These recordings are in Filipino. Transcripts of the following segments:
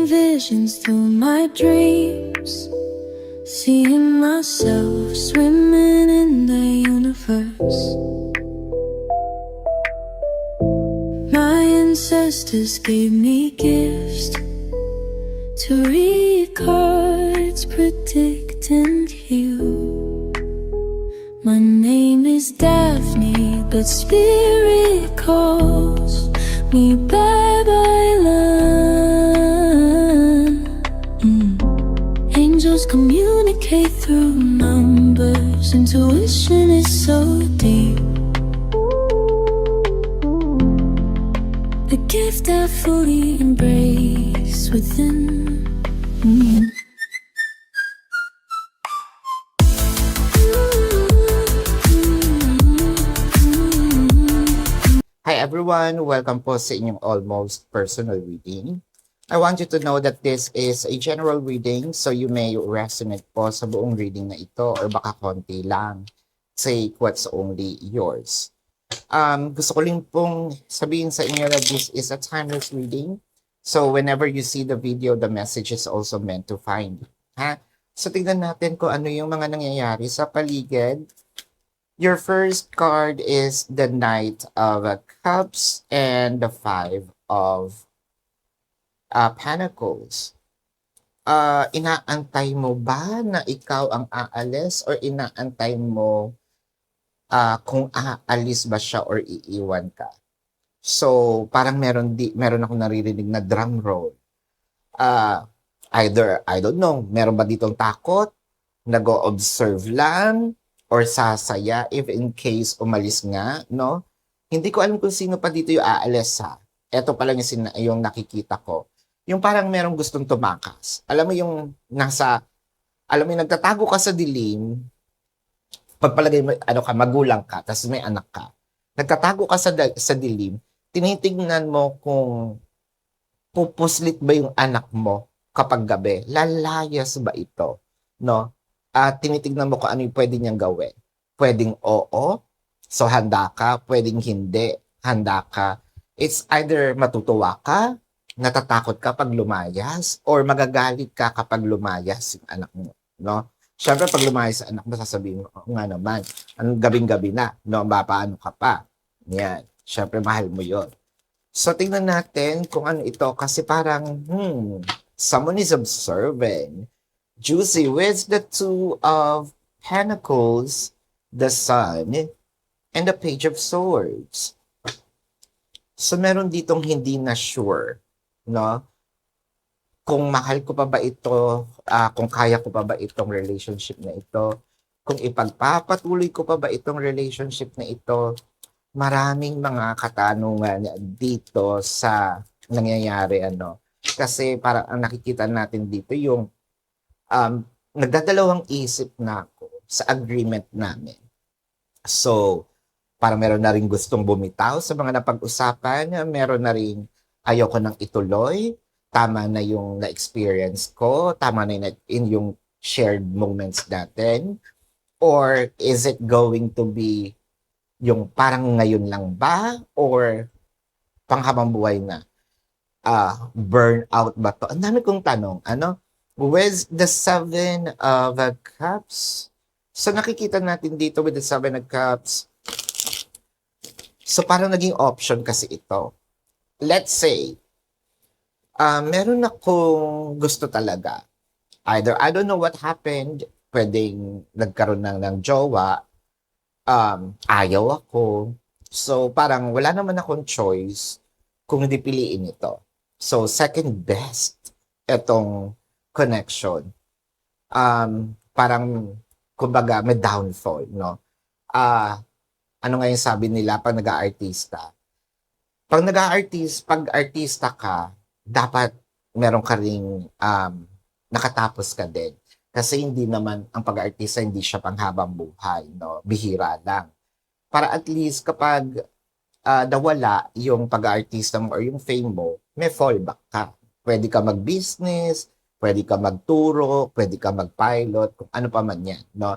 visions through my dreams, seeing myself swimming in the universe. My ancestors gave me gifts to read cards, predict and heal. My name is Daphne, but spirit calls me Babylon. Angels communicate through numbers. Intuition is so deep. The gift I fully embrace within. Hi everyone! Welcome po sa inyong almost personal reading. I want you to know that this is a general reading, so you may resonate po sa buong reading na ito or baka konti lang. Take what's only yours. Gusto ko rin pong sabihin sa inyo that this is a timeless reading. So whenever you see the video, the message is also meant to find you. Ha? So tignan natin kung ano yung mga nangyayari sa paligid. Your first card is the Knight of Cups and the Five of Pentacles. Inaantay mo ba na ikaw ang aalis or inaantay mo kung aalis ba siya or iiwan ka? So, parang meron ako naririnig na drum roll. Either, I don't know, meron ba ditong takot? Nag-o-observe lang? Or sasaya if in case umalis nga, no? Hindi ko alam kung sino pa dito yung aalis, ha? Ito pa lang yung nakikita ko. Yung parang merong gustong tumakas. Alam mo yung nagtatago ka sa dilim, pagpalagay mo, magulang ka, tapos may anak ka. Nagtatago ka sa dilim, tinitignan mo kung pupuslit ba yung anak mo kapag gabi. Lalayas ba ito, no? Tinitignan mo kung ano yung pwede niyang gawin. Pwedeng oo, so handa ka. Pwedeng hindi, handa ka. It's either matutuwa ka, natatakot ka pag lumayas, or magagalit ka kapag lumayas yung anak mo. No? Siyempre, pag lumayas ang anak mo, sasabihin mo, nga naman, anong gabing-gabi na, no? Paano ka pa? Yan. Siyempre, mahal mo yon. So, tingnan natin kung ano ito. Kasi parang, someone is observing. Juicy with the Two of Pentacles, the Sun, and the Page of Swords. So meron ditong hindi na sure, no? Kung mahal ko pa ba ito, kung kaya ko pa ba itong relationship na ito, kung ipagpapatuloy ko pa ba itong relationship na ito. Maraming mga katanungan dito sa nangyayari, Kasi parang ang nakikita natin dito yung nagdadalawang isip na ako sa agreement namin. So, parang meron na rin gustong bumitaw sa mga napag-usapan, meron na rin ayoko nang ituloy, tama na yung na-experience ko, tama na yung shared moments natin, or is it going to be yung parang ngayon lang ba, or panghabang buhay na? Burnout ba to? Ang dami kong tanong, with the Seven of Cups. So nakikita natin dito with the Seven of Cups. So parang naging option kasi ito. Let's say, meron akong gusto talaga. Either, I don't know what happened, pwedeng nagkaroon ng jowa, ayaw ako. So parang wala naman akong choice kung hindi piliin ito. So second best itong connection. Parang, kumbaga, may downfall, no? Ano nga yung sabi nila pag nag-aartista? Pag artista ka, dapat meron ka ring nakatapos ka din. Kasi hindi naman, ang pag-aartista, hindi siya panghabang buhay, no? Bihira lang. Para at least kapag nawala yung pag-aartista mo or yung fame mo, may fallback ka. Pwede ka mag-business, pwede ka magturo, pwede ka mag-pilot, kung ano pa man yan, no?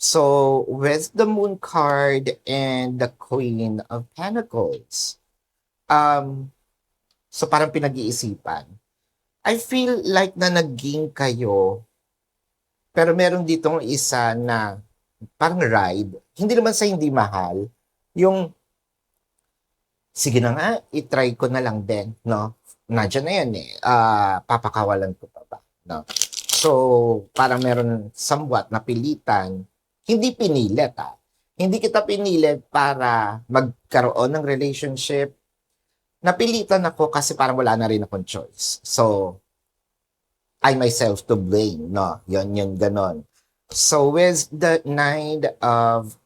So, with the Moon card and the Queen of Pentacles, so parang pinag-iisipan. I feel like na naging kayo, pero meron ditong isa na parang ride. Hindi naman sa hindi mahal. Yung, sige na nga, itry ko na lang din, no? Nandiyan na yan eh. Papakawalan ko pa ba? No? So, parang meron somewhat napilitan. Hindi pinilit, ah. Hindi kita pinilit para magkaroon ng relationship. Napilitan ako kasi parang wala na rin akong choice. So, I myself to blame, no? Yun, ganon. So, with the Nine of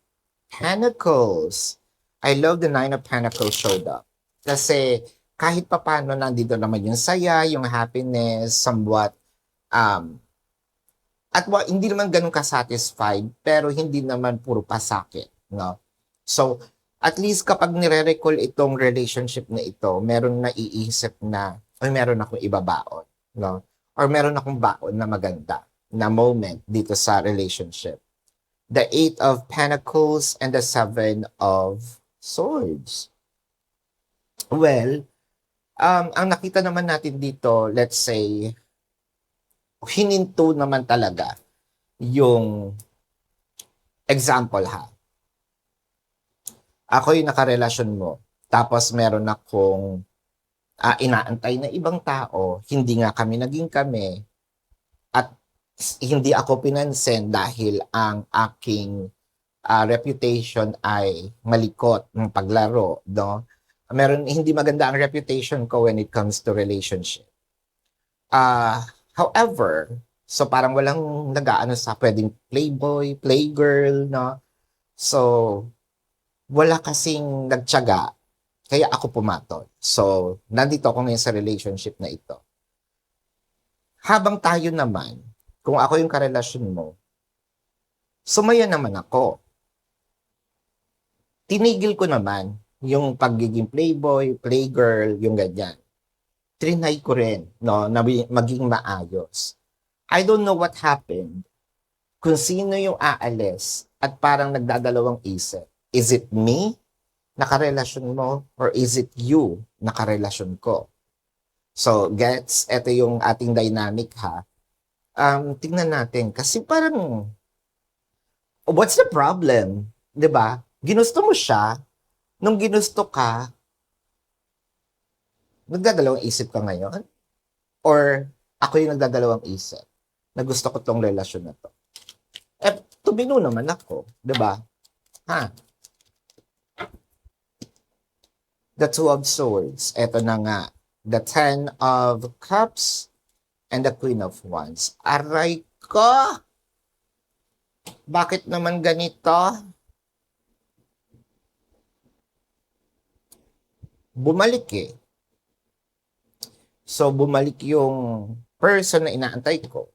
Pentacles, I love the Nine of Pentacles showed up. Kasi kahit papano nandito naman yung saya, yung happiness, somewhat, at hindi naman ganun ka-satisfied, pero hindi naman puro pasakit, no? So, at least kapag nire-recall itong relationship na ito, meron na iisip na, ay meron akong ibabaon, no? Or meron akong baon na maganda na moment dito sa relationship. The Eight of Pentacles and the Seven of Swords. Well, ang nakita naman natin dito, let's say, hininto naman talaga yung example ha. Ako yung nakarelasyon mo, tapos meron akong inaantay na ibang tao, hindi nga kami naging kami, at hindi ako pinansin dahil ang aking reputation ay malikot ng paglaro, no? Meron, hindi maganda ang reputation ko when it comes to relationship. However, so parang walang nag-aano sa pwedeng playboy, playgirl, no? So, wala kasing nagtiyaga, kaya ako pumatol. So, nandito ako ngayon sa relationship na ito. Habang tayo naman, kung ako yung karelasyon mo, sumaya naman ako. Tinigil ko naman yung pagiging playboy, playgirl, yung ganyan. Trinay ko rin, no, na maging maayos. I don't know what happened, kung sino yung aalis at parang nagdadalawang isip. Is it me, nakarelasyon mo, or is it you, nakarelasyon ko? So, gets, ito yung ating dynamic ha. Tingnan natin, kasi parang, what's the problem? 'Di ba? Ginusto mo siya, nung ginusto ka, nagdadalawang isip ka ngayon? Or ako yung nagdadalawang isip na gusto ko tong relasyon na to? Tumino naman ako, 'di ba? Ha? The Two of Swords, eto na nga. The Ten of Cups and the Queen of Wands. Aray ko! Bakit naman ganito? Bumalik eh. So, bumalik yung person na inaantay ko.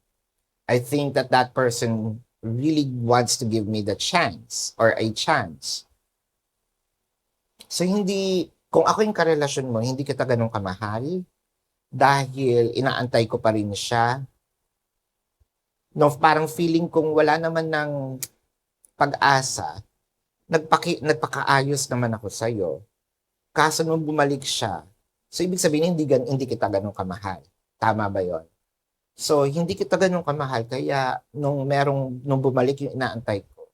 I think that person really wants to give me the chance or a chance. So, kung ako yung karelasyon mo, hindi kita ganun kamahal dahil inaantay ko pa rin siya. No, parang feeling kong wala naman ng pag-asa, nagpakaayos naman ako sa'yo. Kaso nung bumalik siya, so ibig sabihin hindi kita ganun kamahal. Tama ba yon? So hindi kita ganun kamahal, kaya nung bumalik yung inaantay ko,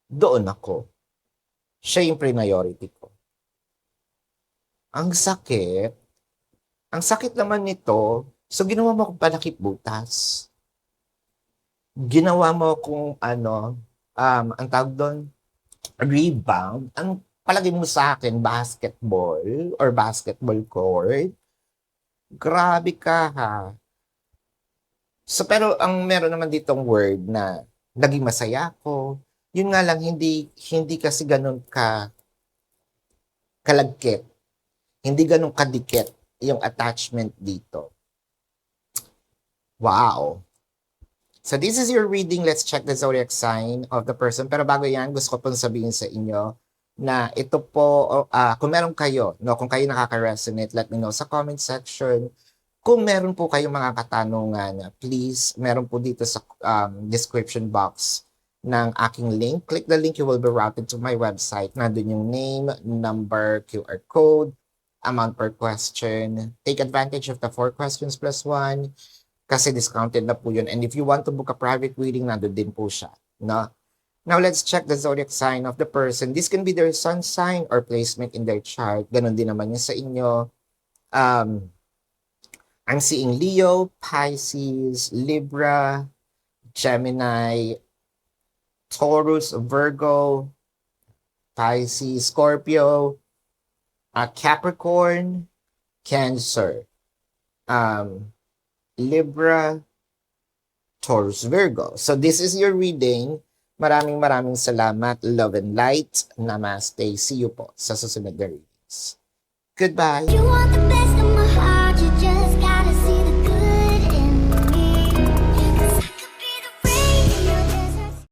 doon ako. Siya yung priority ko. Ang sakit naman nito, so ginawa mo akong panakip butas. Ginawa mo akong ang tawag doon, rebound. Ang palagay mo sa akin, basketball or basketball court. Grabe ka ha. So pero ang meron naman ditong word na naging masaya ako. Yun nga lang, hindi kasi ganun kalagkit. Hindi ganun kadikit yung attachment dito. Wow. So this is your reading. Let's check the zodiac sign of the person. Pero bago yan, gusto ko pong sabihin sa inyo na ito po, kung meron kayo, no, kung kayo nakaka-resonate, let me know sa comment section. Kung meron po kayong mga katanungan, please, meron po dito sa description box ng aking link. Click the link, you will be routed to my website. Nandun yung name, number, QR code, amount per question. Take advantage of the 4 questions plus 1 kasi discounted na po yun. And if you want to book a private reading, nandun din po siya. No? Now, let's check the zodiac sign of the person. This can be their sun sign or placement in their chart. Ganon din naman yun sa inyo. I'm seeing Leo, Pisces, Libra, Gemini, Taurus, Virgo, Pisces, Scorpio, Capricorn, Cancer, Libra, Taurus, Virgo. So this is your reading. Maraming salamat. Love and light. Namaste. See you po sa susunod na readings. Goodbye. You want the best.